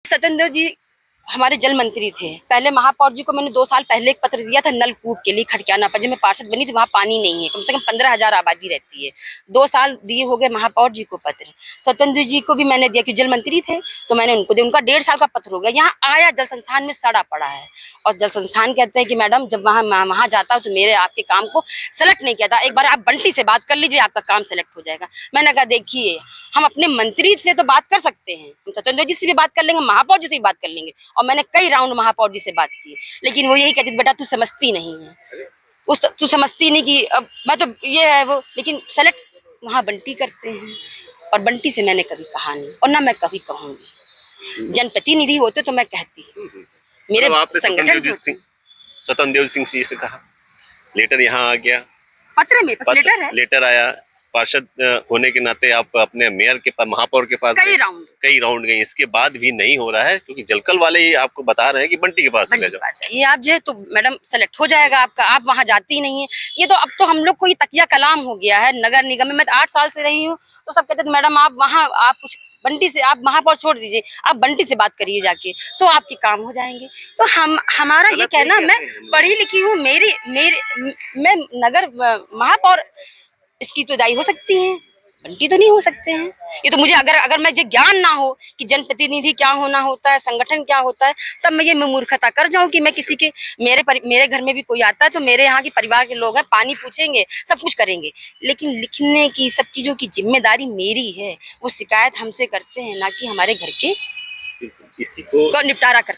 सत्येंद्र जी हमारे जल मंत्री थे। पहले महापौर जी को मैंने 2 साल पहले एक पत्र दिया था नलकूप के लिए खड़कियाना पर, जब मैं पार्षद बनी थी वहाँ पानी नहीं है, कम से कम 15,000 आबादी रहती है। 2 साल दिए हो गए महापौर जी को पत्र। सत्येंद्र जी को भी मैंने दिया कि जल मंत्री थे तो मैंने उनको दिया, उनका 1.5 साल का पत्र हो गया। यहाँ आया जल संस्थान में सड़ा पड़ा है और जल संस्थान कहते हैं कि मैडम जब वहाँ जाता हूँ तो मेरे आपके काम को सेलेक्ट नहीं किया था, एक बार आप बंटी से बात कर लीजिए आपका काम सेलेक्ट हो जाएगा। मैंने कहा देखिए हम अपने मंत्री से तो बात कर सकते हैं, हम सत्येंद्र जी से भी बात कर लेंगे, महापौर जी से भी बात कर लेंगे और मैंने कई राउंड महापौर जी से बात की, लेकिन वो यही कहती बेटा तू समझती नहीं है, तू समझती नहीं कि अब मैं तो ये है वो, लेकिन सेलेक्ट वहाँ बंटी करते हैं और बंटी से मैंने कभी कहा नहीं और ना मैं कभी कहूँगी। जनप्रतिनिधि होते तो मैं कहती, मेरे संगठन स्वतंत्र देव सिंह जी से कहा, लेटर यहाँ आ गया, पत्र में लेटर है, लेटर आया, पार्षद होने के नाते आप अपने मेयर के पास, महापौर के पास कई राउंड गए, इसके बाद भी नहीं हो रहा है क्योंकि जलकल वाले ही आपको बता रहे हैं कि बंटी के पास ले जाओ। ये आप जो है तो मैडम सेलेक्ट हो जाएगा आपका, आप वहाँ जाती ही नहीं है। ये तो अब तो हम लोग को ये तकिया कलाम हो गया है नगर निगम में। मैं 8 साल से रही हूँ तो सब कहते थे मैडम आप वहाँ आप कुछ बंटी से, आप महापौर छोड़ दीजिए, आप बंटी से बात करिए जाके तो आपके काम हो जाएंगे। तो हमारा ये कहना, मैं पढ़ी लिखी हूँ, मैं नगर महापौर इसकी तो दायी हो सकती है, बंटी तो नहीं हो सकते हैं। ये तो मुझे अगर मैं जो ज्ञान ना हो कि जनप्रतिनिधि क्या होना होता है, संगठन क्या होता है, तब मैं मूर्खता कर जाऊं कि मैं किसी के मेरे घर में भी कोई आता है तो मेरे यहाँ के परिवार के लोग हैं, पानी पूछेंगे, सब कुछ करेंगे, लेकिन लिखने की सब चीजों की जिम्मेदारी मेरी है। वो शिकायत हमसे करते हैं ना कि हमारे घर के इसी को निपटारा करते हैं।